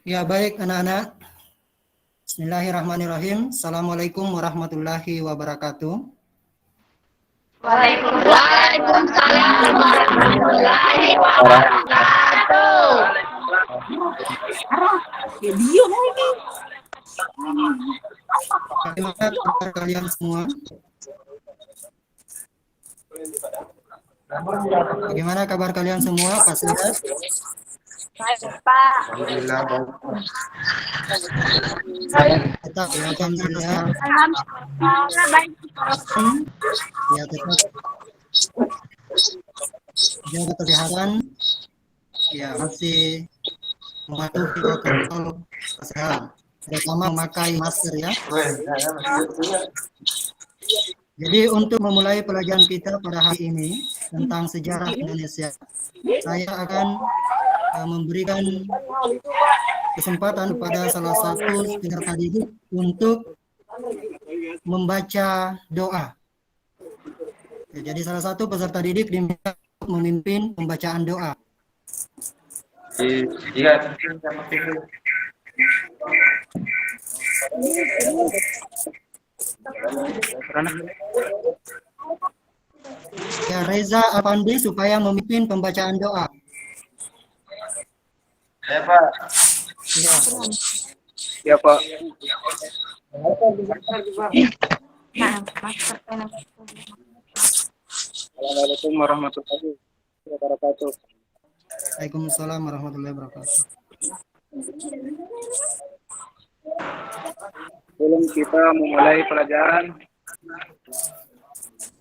Ya, baik anak-anak. Bismillahirrahmanirrahim. Assalamualaikum warahmatullahi wabarakatuh. Waalaikumsalam warahmatullahi wabarakatuh. Bagaimana kabar kalian semua? Bagaimana kabar kalian semua, Pak Sehat? Pak. Alhamdulillah baik. Tetap ya, alhamdulillah. Alhamdulillah baik. Ya, tetap jaga kesehatan. Ya, masih mematuhi protokol kesehatan, terutama memakai masker ya. Jadi untuk memulai pelajaran kita pada hari ini tentang sejarah Indonesia, saya akan memberikan kesempatan kepada salah satu peserta didik untuk membaca doa. Ya, jadi salah satu peserta didik diminta memimpin pembacaan doa. Iya. Ya, Reza Apandi supaya memimpin pembacaan doa. Ya Pak. Ya. Ya Pak. Assalamualaikum warahmatullahi wabarakatuh. Waalaikumsalam warahmatullahi wabarakatuh. Sebelum kita memulai pelajaran,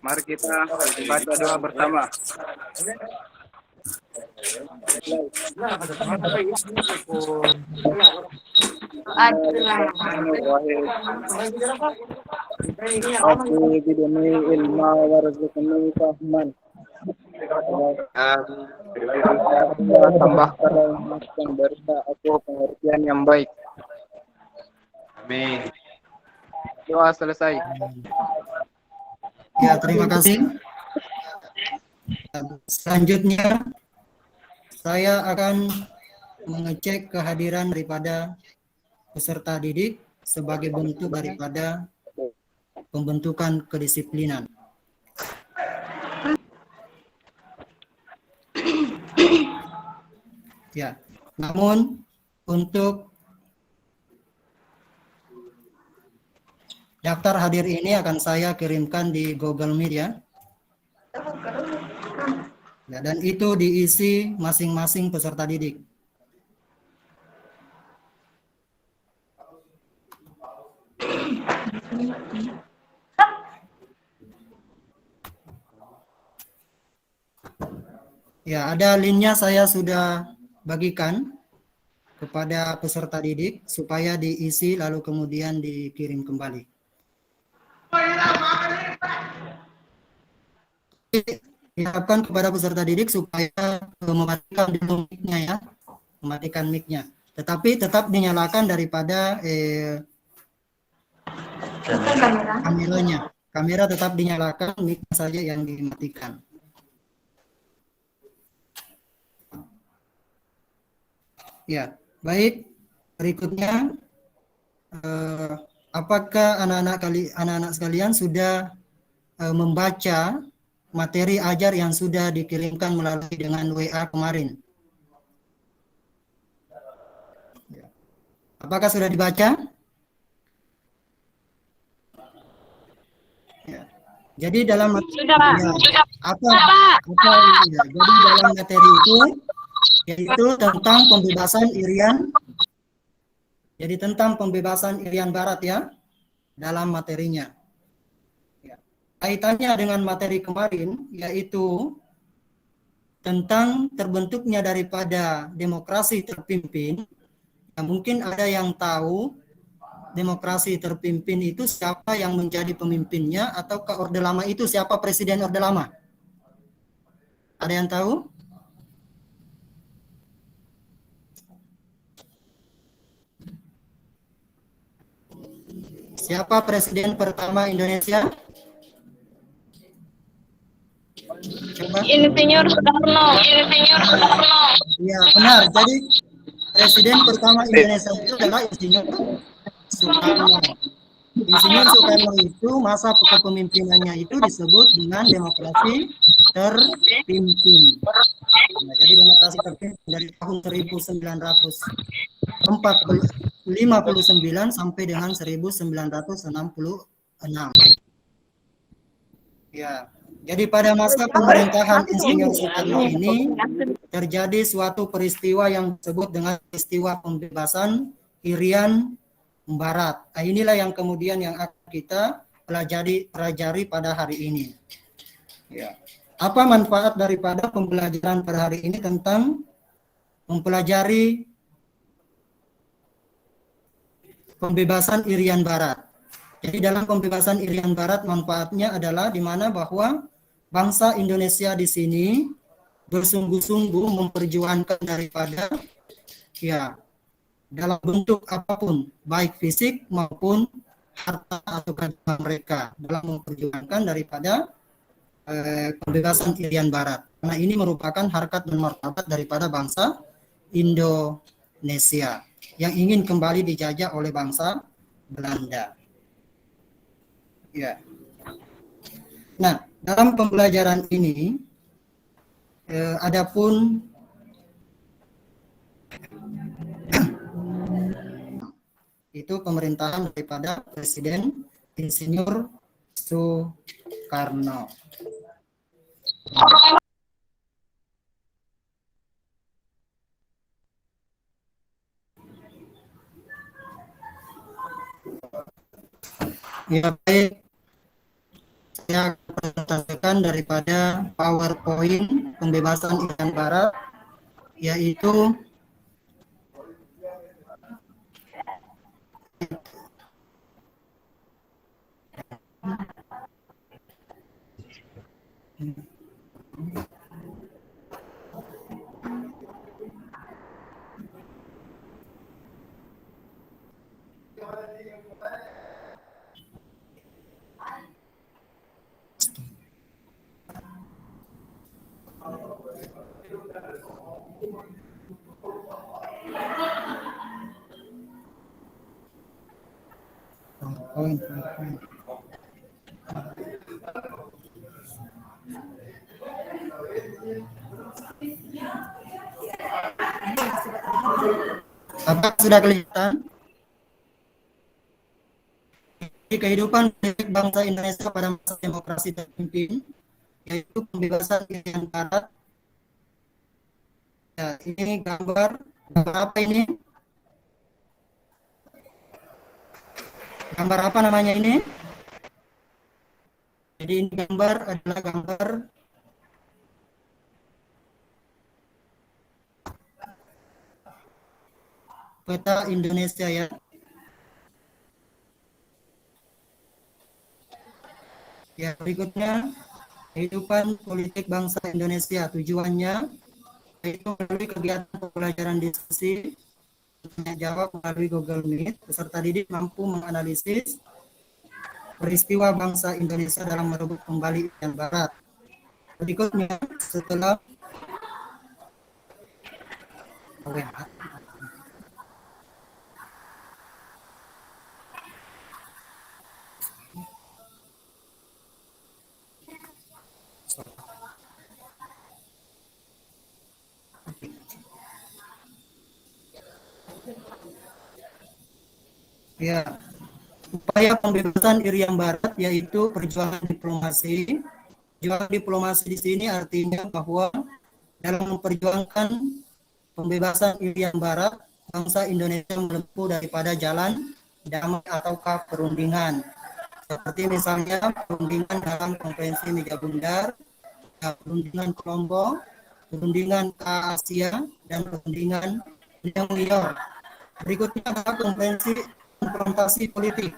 mari kita baca doa bersama. Aku biduni ilma warzuqni fahman. Tambahkan yang berita aku pengertian yang baik. Amin. Doa selesai. Ya, terima kasih. Selanjutnya saya akan mengecek kehadiran daripada peserta didik sebagai bentuk daripada pembentukan kedisiplinan. Ya, namun untuk daftar hadir ini akan saya kirimkan di Google Meet ya. Ya, dan itu diisi masing-masing peserta didik. Ya, ada linknya saya sudah bagikan kepada peserta didik supaya diisi lalu kemudian dikirim kembali. Diharapkan kepada peserta didik supaya mematikan dulu mic-nya ya, mematikan mic-nya. Tetapi tetap dinyalakan daripada kameranya. Kamera tetap dinyalakan, mic saja yang dimatikan. Ya, baik. Berikutnya, apakah anak-anak sekalian sudah membaca materi ajar yang sudah dikirimkan melalui dengan WA kemarin? Apakah sudah dibaca? Ya. Jadi dalam materi, jadi dalam materi itu yaitu tentang pembebasan Irian. Jadi tentang pembebasan Irian Barat ya dalam materinya. Ya. Kaitannya dengan materi kemarin yaitu tentang terbentuknya daripada demokrasi terpimpin. Ya, mungkin ada yang tahu demokrasi terpimpin itu siapa yang menjadi pemimpinnya ataukah Orde Lama itu siapa presiden Orde Lama? Ada yang tahu? Siapa presiden pertama Indonesia? Coba. Insinyur Soekarno. Ya, benar. Jadi Presiden pertama Indonesia itu adalah Insinyur Soekarno. Insinyur Soekarno itu masa kepemimpinannya itu disebut dengan demokrasi terpimpin. Nah, jadi demokrasi terpimpin dari tahun 1959 sampai dengan 1966. Ya, jadi pada masa pemerintahan Insinyur Soekarno ini terjadi suatu peristiwa yang disebut dengan peristiwa pembebasan Irian Barat. Nah, inilah yang kemudian yang akan kita pelajari pada hari ini. Ya. Apa manfaat daripada pembelajaran pada hari ini tentang mempelajari pembebasan Irian Barat? Jadi dalam pembebasan Irian Barat manfaatnya adalah di mana bahwa bangsa Indonesia di sini bersungguh-sungguh memperjuangkan daripada ya dalam bentuk apapun, baik fisik maupun harta atau kehidupan mereka dalam memperjuangkan daripada pembebasan Irian Barat. Karena ini merupakan harkat dan martabat daripada bangsa Indonesia yang ingin kembali dijajah oleh bangsa Belanda. Ya. Nah, dalam pembelajaran ini adapun itu pemerintahan daripada Presiden Insinyur Soekarno. Ya, baik. Saya presentasikan daripada PowerPoint pembebasan Irian Barat, yaitu apa sudah kelihatan? Di kehidupan bangsa Indonesia pada masa demokrasi terpimpin, yaitu pembebasan Irian Barat. Ya, ini gambar apa ini? Gambar apa namanya ini? Jadi ini gambar adalah gambar peta Indonesia ya. Ya, berikutnya kehidupan politik bangsa Indonesia, tujuannya yaitu melalui kegiatan pembelajaran diskusi, tanya jawab melalui Google Meet, peserta didik mampu menganalisis peristiwa bangsa Indonesia dalam merebut kembali Irian Barat. Berikutnya setelah ya, upaya pembebasan Irian Barat yaitu perjuangan diplomasi. Perjuangan diplomasi di sini artinya bahwa dalam memperjuangkan pembebasan Irian Barat, bangsa Indonesia menempuh daripada jalan damai ataukah perundingan. Seperti misalnya perundingan dalam konferensi Meja Bundar, perundingan Kolombo, perundingan Asia, dan perundingan New York. Berikutnya adalah konfrontasi politik.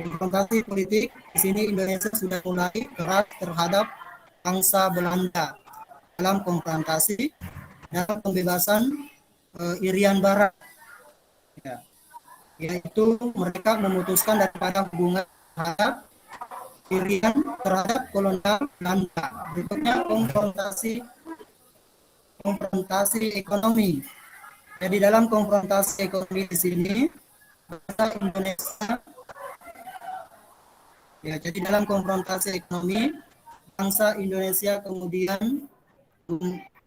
Konfrontasi politik di sini Indonesia sudah mulai keras terhadap bangsa Belanda dalam konfrontasi dalam pembebasan Irian Barat. Ya. Yaitu mereka memutuskan daripada hubungan terhadap Irian terhadap kolonial Belanda. Berikutnya konfrontasi ekonomi. Jadi dalam konfrontasi ekonomi di sini, bangsa Indonesia, ya, jadi dalam konfrontasi ekonomi, bangsa Indonesia kemudian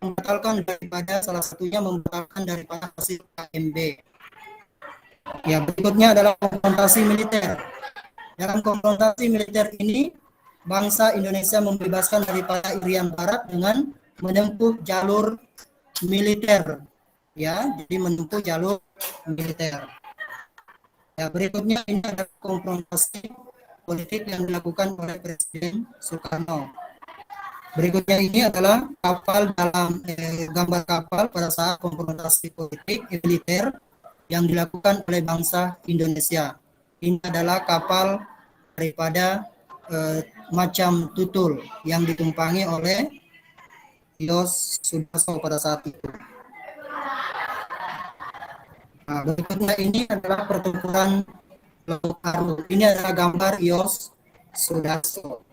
membatalkan daripada salah satunya membatalkan daripada hasil KMB. Ya, berikutnya adalah konfrontasi militer. Dalam konfrontasi militer ini, bangsa Indonesia membebaskan daripada Irian Barat dengan menempuh jalur militer. Ya, jadi menempuh jalur militer. Ya, berikutnya ini ada konfrontasi politik yang dilakukan oleh Presiden Soekarno. Berikutnya ini adalah kapal dalam gambar kapal pada saat konfrontasi politik militer yang dilakukan oleh bangsa Indonesia. Ini adalah kapal daripada macam Tutul yang ditumpangi oleh Yos Sudarso pada saat itu. Nah, berikutnya ini adalah pertempuran Laut Aruk. Ini adalah gambar Yos Sudarso.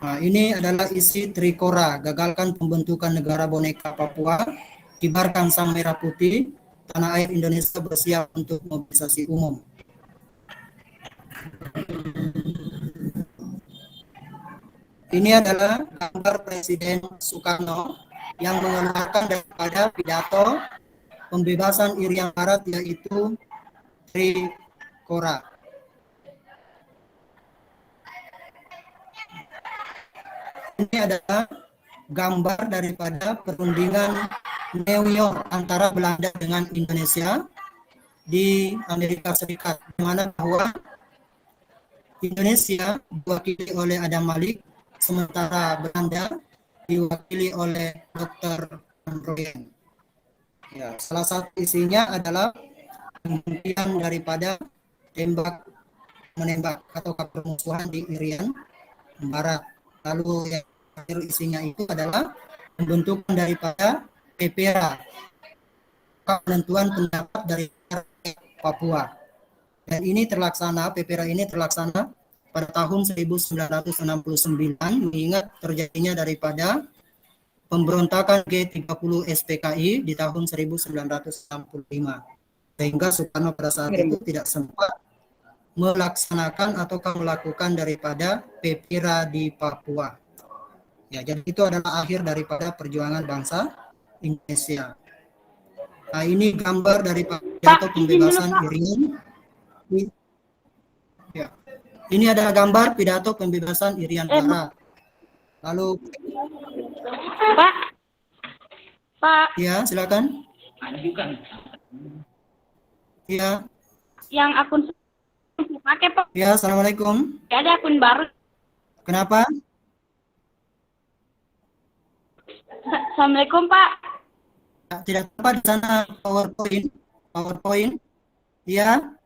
Nah, ini adalah isi Trikora, gagalkan pembentukan negara boneka Papua, kibarkan sang merah putih, tanah air Indonesia bersiap untuk mobilisasi umum. Ini adalah gambar Presiden Soekarno yang mengeluarkan daripada pidato pembebasan Irian Barat, yaitu Trikora. Ini adalah gambar daripada perundingan New York antara Belanda dengan Indonesia di Amerika Serikat, di mana bahwa Indonesia diwakili oleh Adam Malik, sementara Belanda diwakili oleh Dr. Royen. Ya, salah satu isinya adalah penghentian daripada tembak-menembak atau permusuhan di Irian Barat. Lalu yang terakhir isinya itu adalah pembentukan daripada PPRA, penentuan pendapat dari Papua. Dan ini terlaksana, PPRA ini terlaksana pada tahun 1969, mengingat terjadinya daripada pemberontakan G30 SPKI di tahun 1965. Sehingga Soekarno pada saat itu tidak sempat melaksanakan atau melakukan daripada PPRA di Papua. Ya, jadi itu adalah akhir daripada perjuangan bangsa Indonesia. Nah, ini gambar daripada pembebasan Irian. Ya. Ini adalah gambar pidato pembebasan Irian Barat. Lalu Pak. Ya, silakan. Ya. Yang akun pakai Pak. Ya, assalamualaikum. Ada akun baru. Kenapa? Assalamualaikum Pak. Tidak apa di sana PowerPoint. Ya.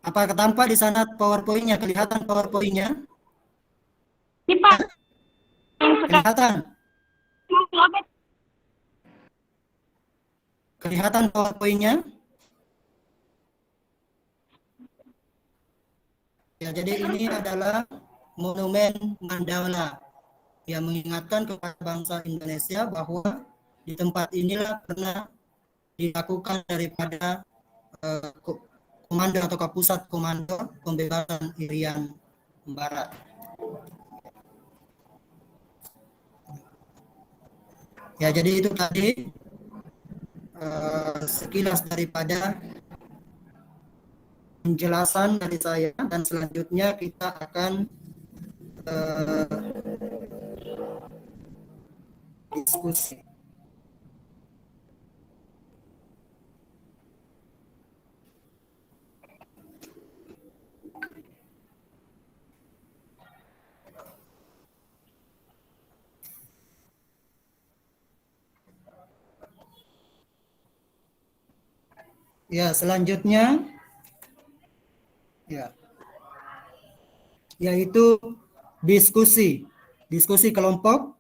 Apakah tampak di sana PowerPoint-nya? Kelihatan PowerPoint-nya? Ini Pak. Yang Kelihatan. sekarang Kelihatan PowerPoint-nya? Ya, jadi ini adalah Monumen Mandala yang mengingatkan kepada bangsa Indonesia bahwa di tempat inilah pernah dilakukan daripada komando atau pusat komando pembebasan Irian Barat. Ya, jadi itu tadi sekilas daripada penjelasan dari saya, dan selanjutnya kita akan diskusi. Ya, selanjutnya ya, yaitu diskusi kelompok.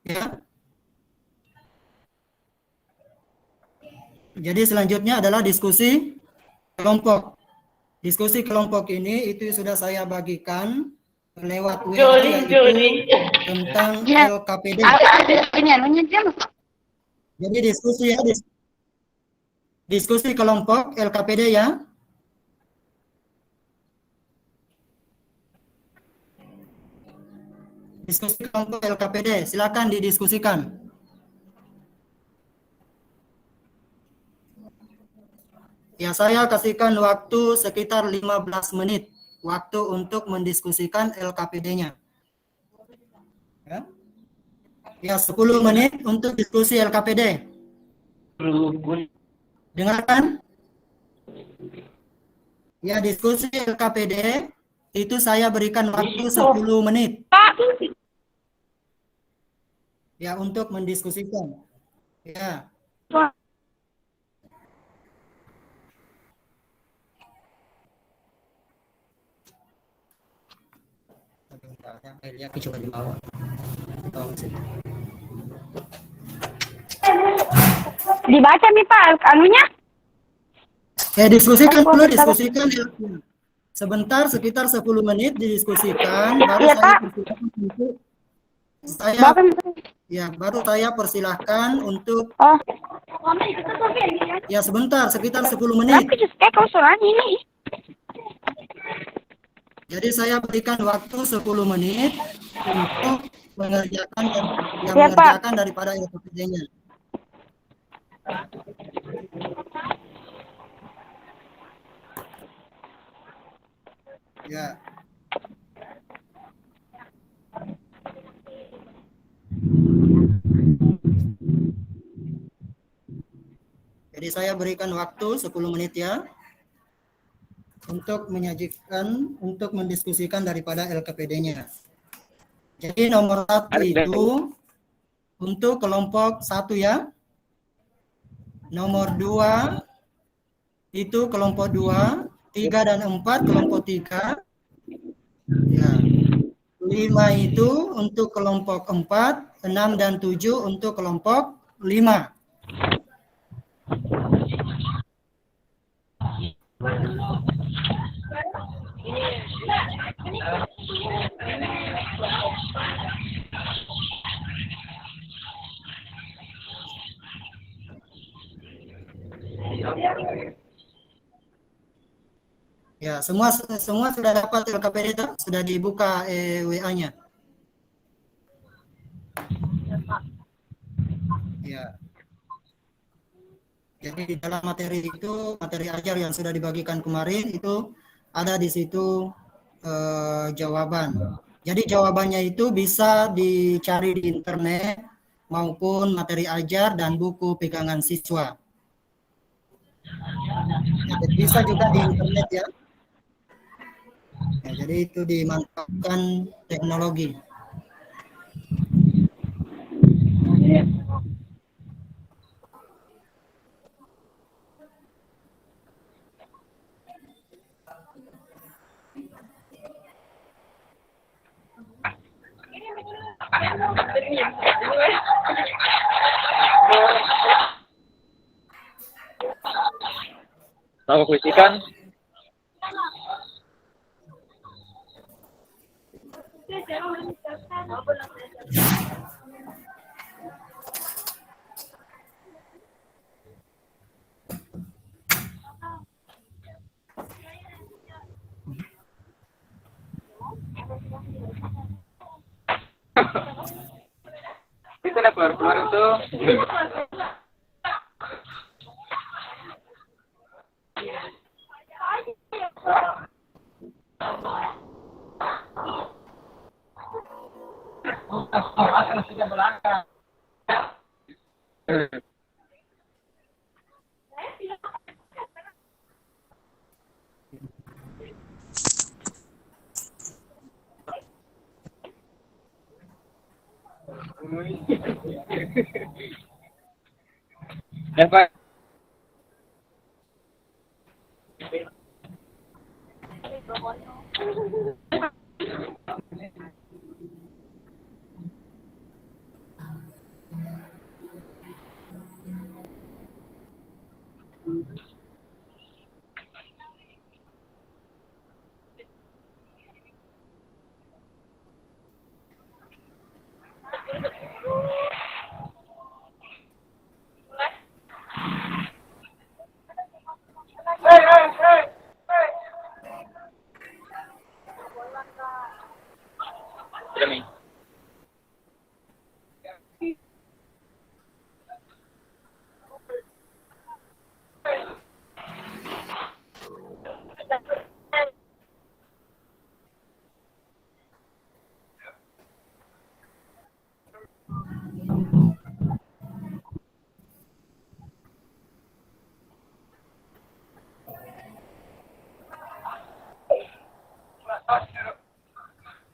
Ya. Jadi selanjutnya adalah diskusi kelompok. Diskusi kelompok ini itu sudah saya bagikan lewat WA yaitu tentang LKPD. Jadi diskusi ya, diskusi kelompok LKPD ya. Diskusi kelompok LKPD, silakan didiskusikan. Ya, saya kasihkan waktu sekitar 15 menit waktu untuk mendiskusikan LKPD-nya. Ya, 10 menit untuk diskusi LKPD. Dengarkan? Ya, diskusi LKPD itu saya berikan waktu 10 menit. Ya, untuk mendiskusikan. Ya. Coba dibawa. Dibaca nih Pak, anunya? Diskusikan dulu, diskusikan. Sebentar, sekitar 10 menit didiskusikan, baru Iya, saya Pak. persilahkan untuk baru saya persilahkan untuk Oh. ya sebentar, sekitar 10 menit. Ini. Jadi saya berikan waktu 10 menit untuk mengerjakan yang Ya, Pak. mengerjakan daripada LKPD-nya. Ya. Jadi saya berikan waktu 10 menit ya untuk menyajikan, untuk mendiskusikan daripada LKPD-nya. Jadi nomor 1 itu untuk kelompok 1 ya. Nomor 2 itu kelompok 2, 3 dan 4 kelompok 3. Ya. 5 itu untuk kelompok 4, 6 dan 7 untuk kelompok 5. Ya, semua sudah dapat LKPD itu? Sudah dibuka WA-nya? Ya. Jadi di dalam materi itu, materi ajar yang sudah dibagikan kemarin itu ada di situ jawaban. Jadi jawabannya itu bisa dicari di internet maupun materi ajar dan buku pegangan siswa. Ya, bisa juga di internet ya. Ya, jadi itu dimanfaatkan teknologi. Tahu kuisikan? Itu ada keluar-keluar itu. Ya, Pak. kami.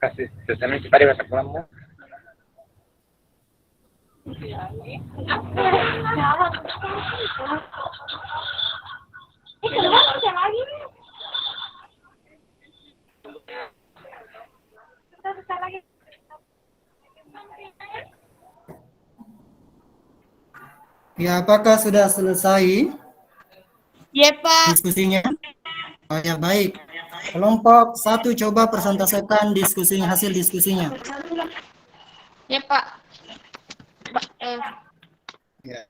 Kasih sesuatu cepat bahasa pulang mo. Ya, apakah sudah selesai Ya, Pak. diskusinya? Oh ya, baik. Kelompok 1 coba presentasikan diskusinya, hasil diskusinya. Ya, Pak. Ya.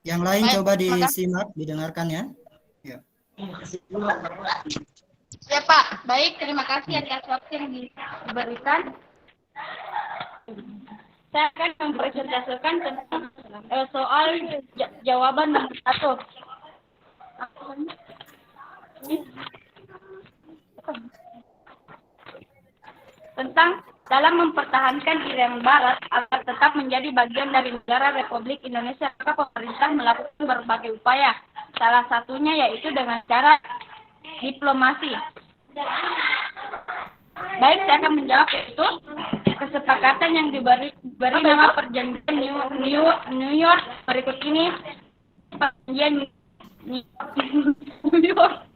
Yang lain Baik, coba terima kasih. disimak, didengarkan ya. Ya. Ya, Pak. Baik, terima kasih atas waktu yang diberikan. Saya akan mempresentasikan tentang soal jawaban nomor 1. Tentang dalam mempertahankan Irian Barat agar tetap menjadi bagian dari negara Republik Indonesia, maka pemerintah melakukan berbagai upaya. Salah satunya yaitu dengan cara diplomasi. Baik, saya akan menjawab yaitu kesepakatan yang diberi nama perjanjian New York berikut ini. Perjanjian New York.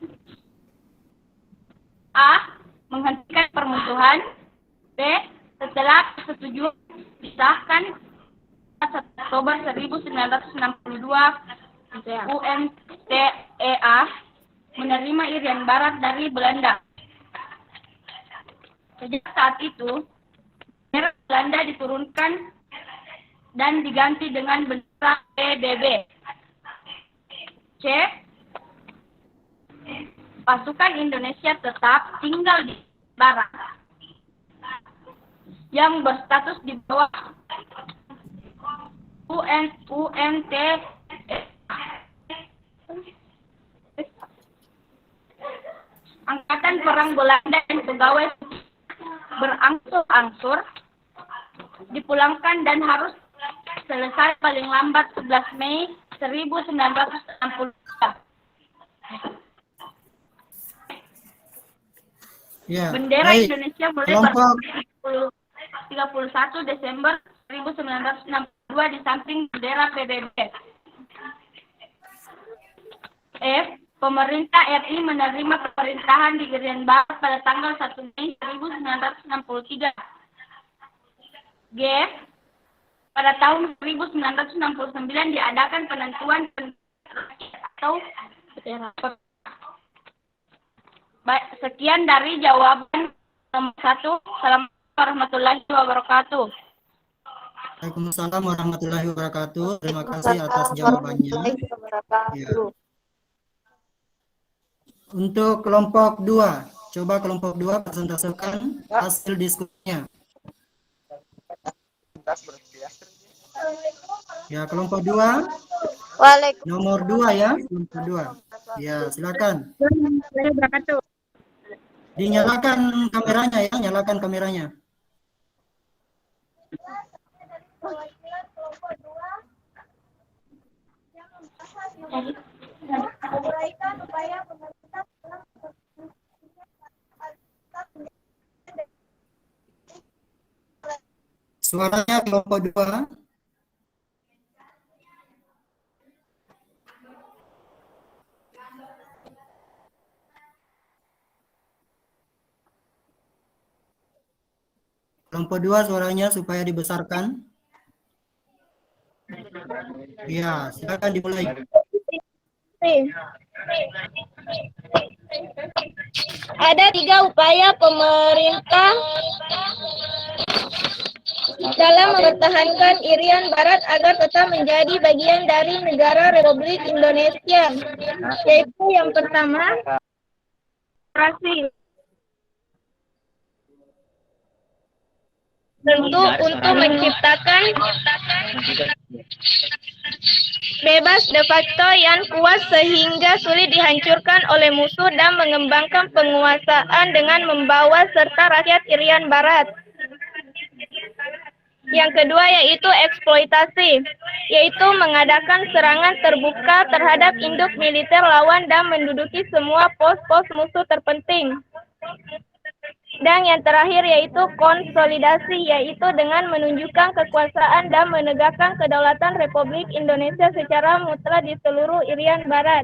A. Menghentikan permusuhan. B. Setelah persetujuan disahkan 1 Oktober 1962, UNTEA menerima Irian Barat dari Belanda. Sejak saat itu, bendera Belanda diturunkan dan diganti dengan bendera PBB. C. Pasukan Indonesia tetap tinggal di barat yang berstatus di bawah UNTEA. Angkatan Perang Belanda dan pegawai berangsur-angsur dipulangkan dan harus selesai paling lambat 11 Mei 1963. Ya, Bendera baik. Indonesia mulai Kelompok 31 Desember 1962 di samping bendera PBB. F. Pemerintah RI menerima pemerintahan di Irian Barat pada tanggal 1 Mei 1963. G. Pada tahun 1969 diadakan penentuan atau baik, sekian dari jawaban nomor 1. Assalamualaikum warahmatullahi wabarakatuh. Waalaikumsalam warahmatullahi wabarakatuh. Terima kasih atas jawabannya. Ya. Untuk kelompok 2, coba kelompok 2 presentasikan hasil diskusinya. Ya, kelompok 2. Nomor 2 ya, kelompok 2. Ya, silakan. Dinyalakan kameranya ya, nyalakan kameranya. Suaranya kelompok 2. Kelompok 2 suaranya supaya dibesarkan. Ya, silakan dimulai. Ada 3 upaya pemerintah dalam mempertahankan Irian Barat agar tetap menjadi bagian dari negara Republik Indonesia, yaitu yang pertama, tentu untuk menciptakan bebas de facto yang kuat sehingga sulit dihancurkan oleh musuh dan mengembangkan penguasaan dengan membawa serta rakyat Irian Barat. Yang kedua yaitu eksploitasi, yaitu mengadakan serangan terbuka terhadap induk militer lawan dan menduduki semua pos-pos musuh terpenting. Dan yang terakhir yaitu konsolidasi, yaitu dengan menunjukkan kekuasaan dan menegakkan kedaulatan Republik Indonesia secara mutlak di seluruh Irian Barat.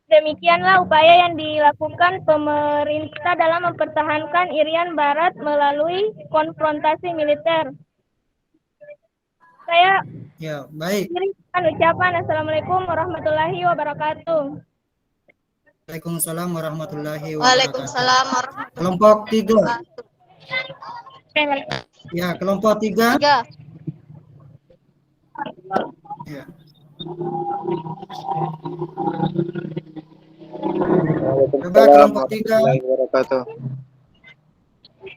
Demikianlah upaya yang dilakukan pemerintah dalam mempertahankan Irian Barat melalui konfrontasi militer. Saya Ya, baik. kirimkan ucapan Assalamualaikum warahmatullahi wabarakatuh. Waalaikumsalam warahmatullahi wabarakatuh. Waalaikumsalam warahmatullahi Kelompok 3. wabarakatuh. Ya, kelompok 3. 3. Ya. Coba kelompok 3. warahmatullahi wabarakatuh.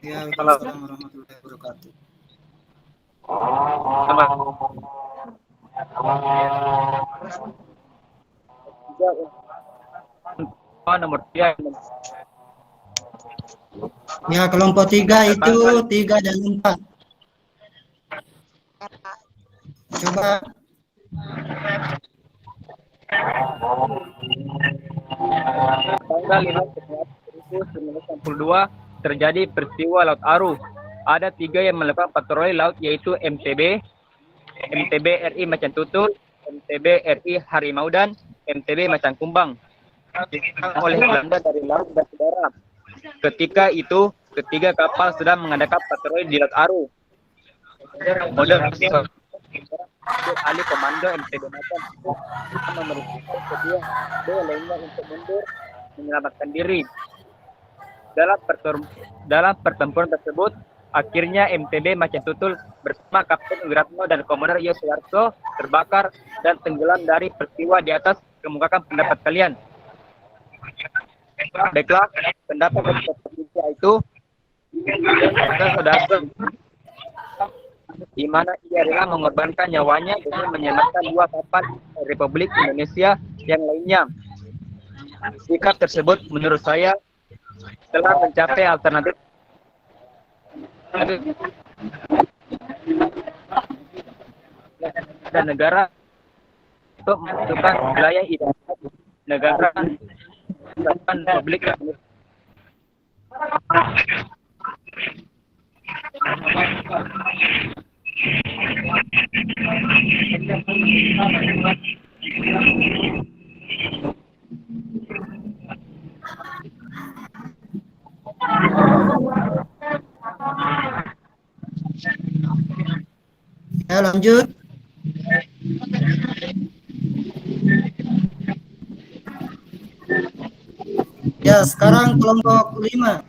Ya, waalaikumsalam warahmatullahi wabarakatuh. Nomor 3. Ya, kelompok 3 itu 3 dan 4. Coba. Tanggal 5 September 1962 terjadi peristiwa Laut Aru. Ada 3 yang melakukan patroli laut yaitu MTB RI Macan Tutul, MTB RI Harimau dan MTB Macan Kumbang. Diserang oleh Belanda dari laut dan udara. Ketika itu, ketiga kapal sedang mengadakan patroli di Laut Aru. Model alih komando MTB Macan Tutul memerintahkan kedua lainnya untuk mundur menyelamatkan diri. Dalam pertempuran tersebut, akhirnya MTB Macan Tutul bersama Kapten Wiratno dan Komodo Yosuarto terbakar dan tenggelam. Dari peristiwa di atas, kemukakan pendapat kalian. Baiklah, pendapat dari itu saudara di mana ia rela mengorbankan nyawanya demi menyelamatkan 2 kapal Republik Indonesia yang lainnya. Sikap tersebut menurut saya telah mencapai alternatif dan negara untuk menentukan wilayah identitas negara Republik Indonesia. Ya, lanjut. Ya, sekarang kelompok 5.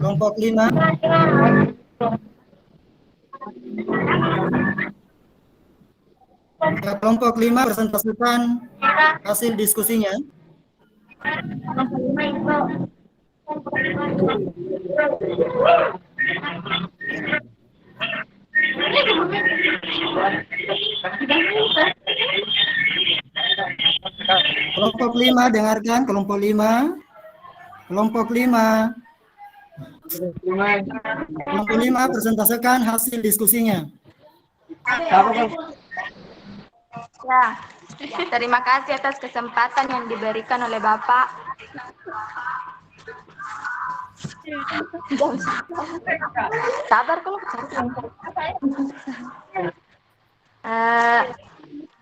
Kelompok 5. Ya, kelompok 5 presentasikan hasil diskusinya. Kelompok 5, dengarkan kelompok 5. Kelompok 5. Kelompok 5 presentasikan hasil diskusinya. Ya, terima kasih atas kesempatan yang diberikan oleh Bapak. Sabar kalau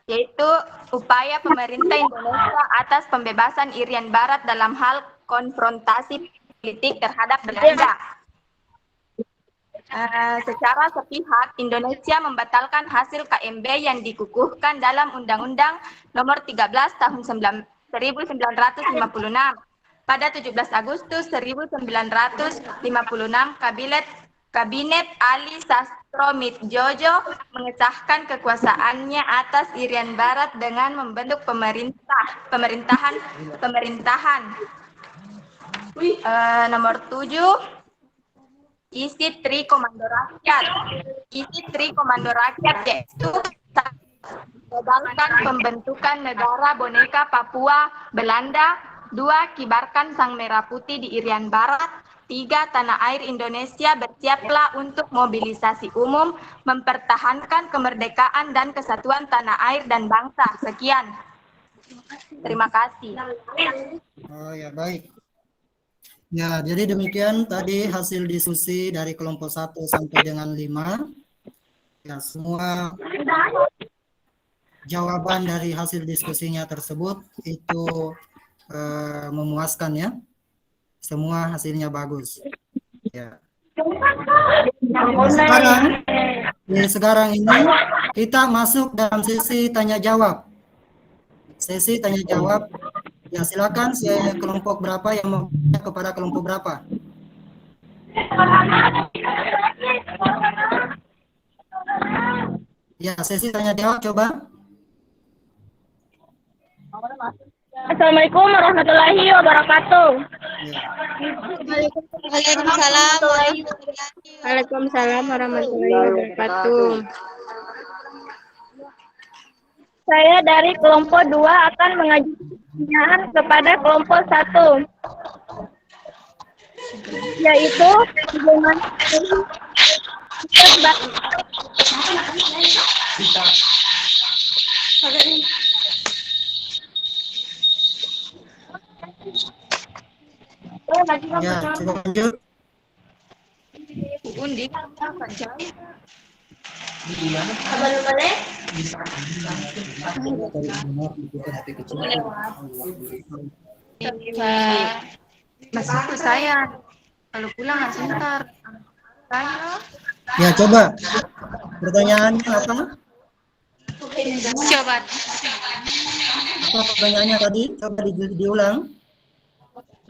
yaitu upaya pemerintah Indonesia atas pembebasan Irian Barat dalam hal konfrontasi politik terhadap Belanda. Secara sepihak, Indonesia membatalkan hasil KMB yang dikukuhkan dalam Undang-Undang Nomor 13 Tahun 1956 pada 17 Agustus 1956. Kabinet Ali Sastro-Mitjojo mengesahkan kekuasaannya atas Irian Barat dengan membentuk pemerintahan nomor 7 isi Tri Komando Rakyat. Isi Tri Komando Rakyat yaitu gagalkan pembentukan negara boneka Papua Belanda. 2. Kibarkan Sang Merah Putih di Irian Barat. 3. Tanah air Indonesia bersiaplah untuk mobilisasi umum mempertahankan kemerdekaan dan kesatuan tanah air dan bangsa. Sekian. Terima kasih. Oh ya, baik. Ya, jadi demikian tadi hasil diskusi dari kelompok 1 sampai dengan 5. Ya, semua jawaban dari hasil diskusinya tersebut itu memuaskan ya. Semua hasilnya bagus. Ya. Sekarang ini kita masuk dalam sesi tanya jawab. Sesi tanya jawab. Ya, silakan kelompok berapa yang mau kepada kelompok berapa? Ya, sesi tanya jawab coba. Assalamualaikum warahmatullahi wabarakatuh. Ya. Waalaikumsalam warahmatullahi wabarakatuh. Saya dari kelompok 2 akan mengajukan pertanyaan kepada kelompok 1. Yaitu bagaimana Ya, coba lanjut. Undi. Masih itu saya. Kalau pulang langsung ntar. Ya, coba. Pertanyaannya apa? Coba. Apa pertanyaannya tadi? Coba diulang.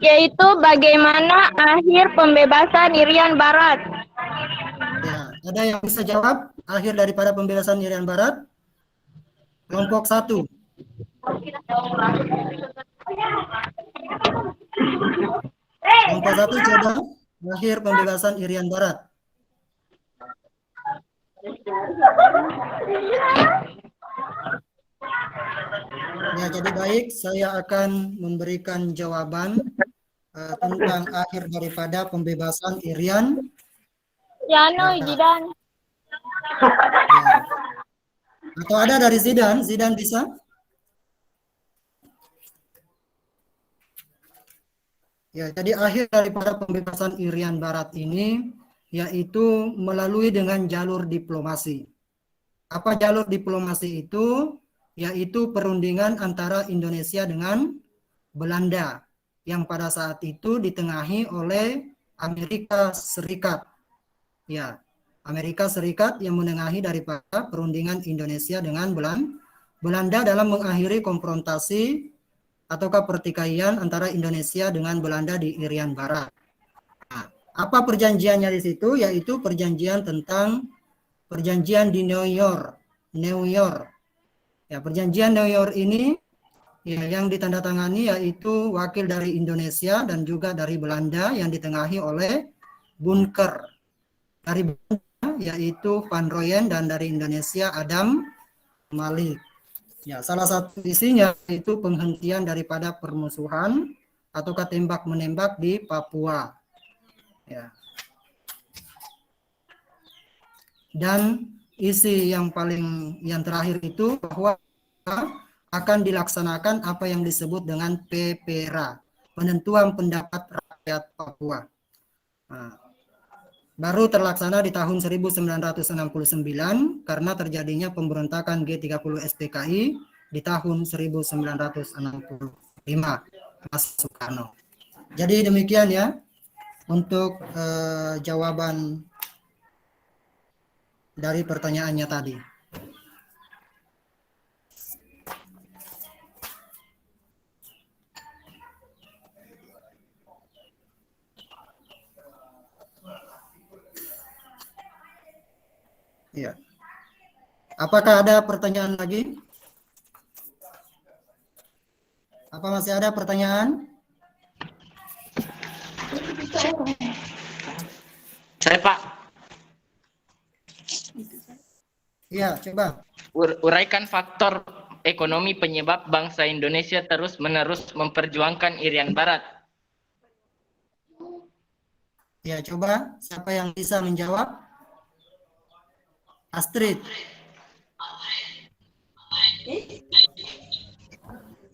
yaitu bagaimana akhir pembebasan Irian Barat? Ya, ada yang bisa jawab akhir daripada pembebasan Irian Barat? Kelompok 1. Kelompok 1 coba akhir pembebasan Irian Barat. Ya, jadi baik, saya akan memberikan jawaban tentang akhir daripada pembebasan Irian. Yano, Jidan. Ya. Atau ada dari Zidan? Zidan bisa? Ya, jadi akhir daripada pembebasan Irian Barat ini yaitu melalui dengan jalur diplomasi. Apa jalur diplomasi itu? Yaitu perundingan antara Indonesia dengan Belanda yang pada saat itu ditengahi oleh Amerika Serikat. Ya, Amerika Serikat yang menengahi daripada perundingan Indonesia dengan Belanda dalam mengakhiri konfrontasi ataukah pertikaian antara Indonesia dengan Belanda di Irian Barat. Nah, apa perjanjiannya di situ? Yaitu perjanjian tentang perjanjian di New York. Ya, perjanjian New York ini ya, yang ditandatangani yaitu wakil dari Indonesia dan juga dari Belanda yang ditengahi oleh Bunker. Dari Belanda yaitu Van Royen dan dari Indonesia Adam Malik. Ya, salah satu isinya itu penghentian daripada permusuhan ataukah tembak menembak di Papua. Ya. Dan isi yang terakhir itu bahwa akan dilaksanakan apa yang disebut dengan PPRA, penentuan pendapat rakyat Papua. Nah, baru terlaksana di tahun 1969 karena terjadinya pemberontakan G30 SPKI di tahun 1965 Mas Soekarno. Jadi demikian ya untuk jawaban dari pertanyaannya tadi. Ya. Apakah ada pertanyaan lagi? Apa masih ada pertanyaan? Saya Pak, Ya, coba. uraikan faktor ekonomi penyebab bangsa Indonesia terus-menerus memperjuangkan Irian Barat. Ya, coba. Siapa yang bisa menjawab? Astrid.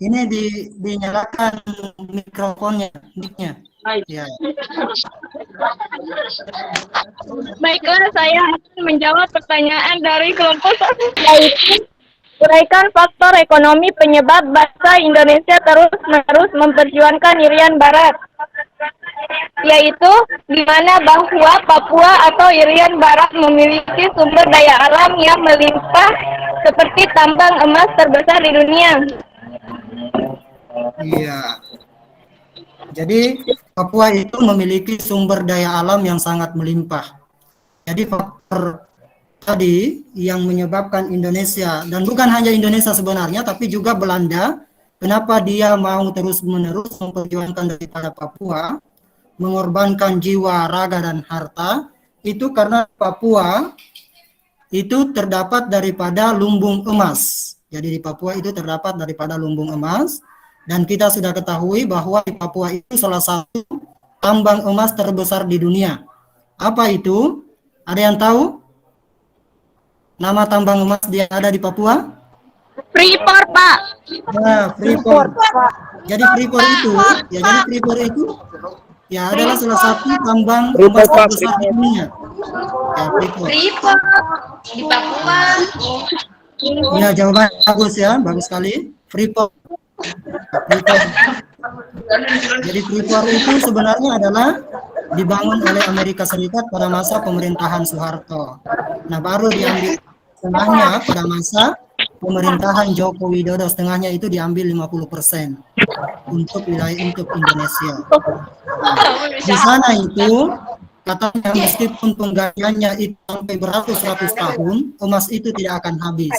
Ini dinyalakan mikrofonnya, mic-nya. Ya. Baiklah, saya akan menjawab pertanyaan dari kelompok satu, yaitu uraikan faktor ekonomi penyebab bangsa Indonesia terus-menerus memperjuangkan Irian Barat, yaitu di mana bahwa Papua atau Irian Barat memiliki sumber daya alam yang melimpah seperti tambang emas terbesar di dunia. Iya. Jadi Papua itu memiliki sumber daya alam yang sangat melimpah. Jadi faktor tadi yang menyebabkan Indonesia, dan bukan hanya Indonesia sebenarnya, tapi juga Belanda, kenapa dia mau terus-menerus memperjuangkan daripada Papua, mengorbankan jiwa, raga, dan harta, itu karena Papua itu terdapat daripada lumbung emas. Jadi di Papua itu terdapat daripada lumbung emas, dan kita sudah ketahui bahwa di Papua itu salah satu tambang emas terbesar di dunia. Apa itu? Ada yang tahu? Nama tambang emas yang ada di Papua? Freeport, Pak. Nah, Freeport. Jadi Freeport itu ya adalah salah satu tambang emas terbesar di dunia. Ya, Freeport. Di Papua. Ya, jawaban bagus ya, bagus sekali. Freeport. Jadi Freeport itu sebenarnya adalah dibangun oleh Amerika Serikat pada masa pemerintahan Soeharto. Nah, baru diambil setengahnya pada masa pemerintahan Joko Widodo, setengahnya itu diambil 50% untuk wilayah untuk Indonesia. Nah, di sana itu katanya meskipun penggaliannya itu sampai beratus-ratus tahun, emas itu tidak akan habis.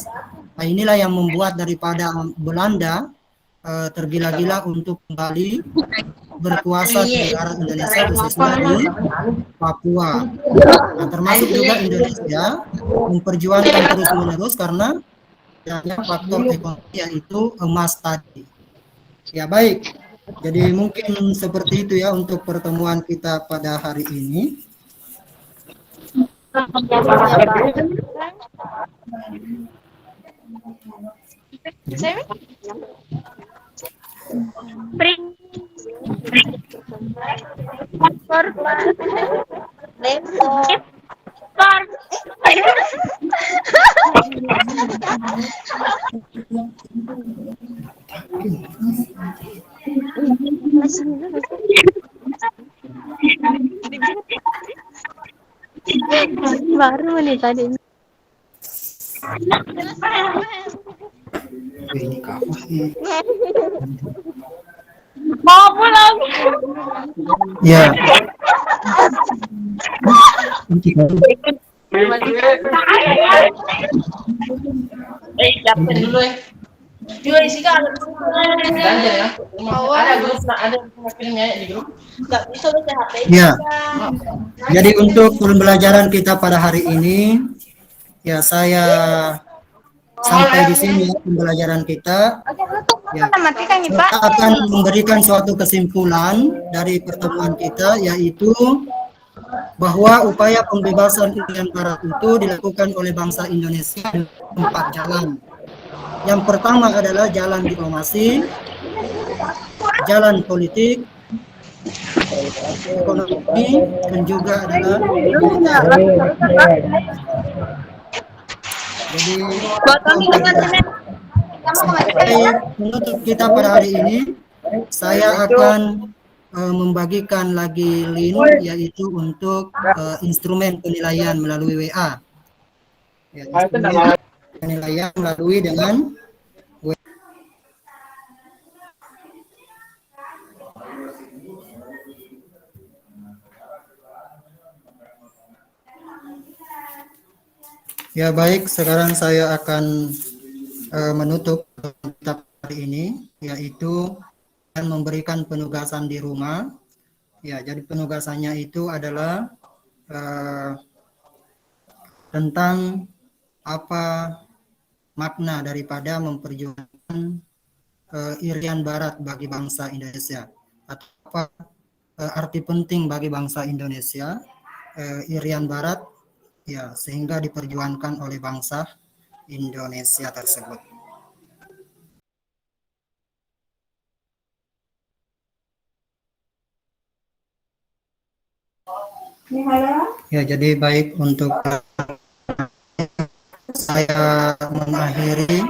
Nah, inilah yang membuat daripada Belanda tergila-gila untuk kembali berkuasa di negara Indonesia, khususnya di Papua. Nah, termasuk juga Indonesia memperjuangkan terus-menerus karena adanya faktor ekonomi yaitu emas tadi. Ya, baik. Jadi mungkin seperti itu ya untuk pertemuan kita pada hari ini. Baru nih tadi. Ini kapan sih? Mau pulang. Ya. Siapin dulu ya. Juga isi kan ada ya. Ada grup, ada filmnya di grup. Enggak bisa baca HP. Ya. Jadi untuk pembelajaran kita pada hari ini, ya saya sampai di sini ya, pembelajaran kita. Ya, kita akan memberikan suatu kesimpulan dari pertemuan kita, yaitu bahwa upaya pembebasan Irian Barat itu dilakukan oleh bangsa Indonesia dengan 4 jalan. Yang pertama adalah jalan diplomasi, jalan politik, ekonomi, dan juga adalah militer. Jadi sebagai penutup kita pada hari ini, saya akan membagikan lagi link yaitu untuk instrumen penilaian melalui WA. Ya, instrumen penilaian melalui dengan WA. Ya, baik, sekarang saya akan menutup kita hari ini, yaitu dan memberikan penugasan di rumah. Ya, jadi penugasannya itu adalah eh, tentang apa makna daripada memperjuangkan Irian Barat bagi bangsa Indonesia, atau apa arti penting bagi bangsa Indonesia Irian Barat, ya, sehingga diperjuangkan oleh bangsa Indonesia tersebut. Ya, jadi baik, untuk saya mengakhiri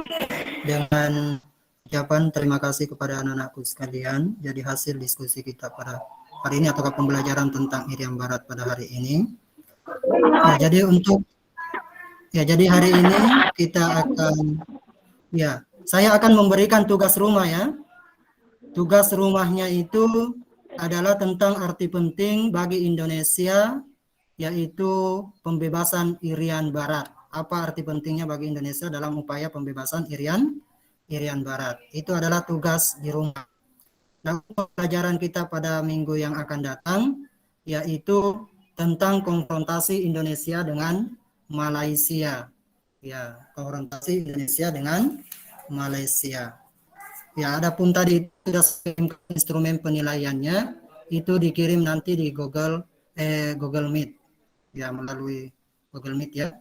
dengan ucapan terima kasih kepada anak-anakku sekalian. Jadi hasil diskusi kita pada hari ini atau pembelajaran tentang Irian Barat pada hari ini. Ya, jadi hari ini kita akan, ya, saya akan memberikan tugas rumah ya. Tugas rumahnya itu adalah tentang arti penting bagi Indonesia, yaitu pembebasan Irian Barat. Apa arti pentingnya bagi Indonesia dalam upaya pembebasan Irian Barat? Itu adalah tugas di rumah. Nah, pelajaran kita pada minggu yang akan datang yaitu tentang konfrontasi Indonesia dengan Malaysia. Ya, konfrontasi Indonesia dengan Malaysia. Ya, adapun tadi sudah instrumen penilaiannya itu dikirim nanti di Google Meet. Ya, melalui Google Meet ya.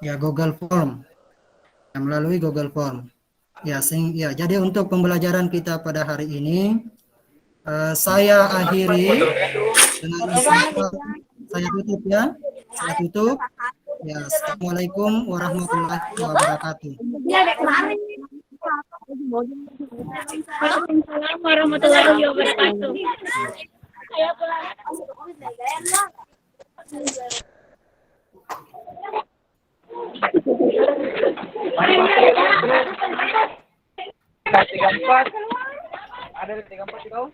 Ya, Google Form. Ya, melalui Google Form. Ya, jadi untuk pembelajaran kita pada hari ini saya akhiri dengan saya tutup ya. Saya tutup. Ya, Assalamualaikum warahmatullahi wabarakatuh. Waalaikumsalam warahmatullahi wabarakatuh. Tiga empat. Ada 34 kau?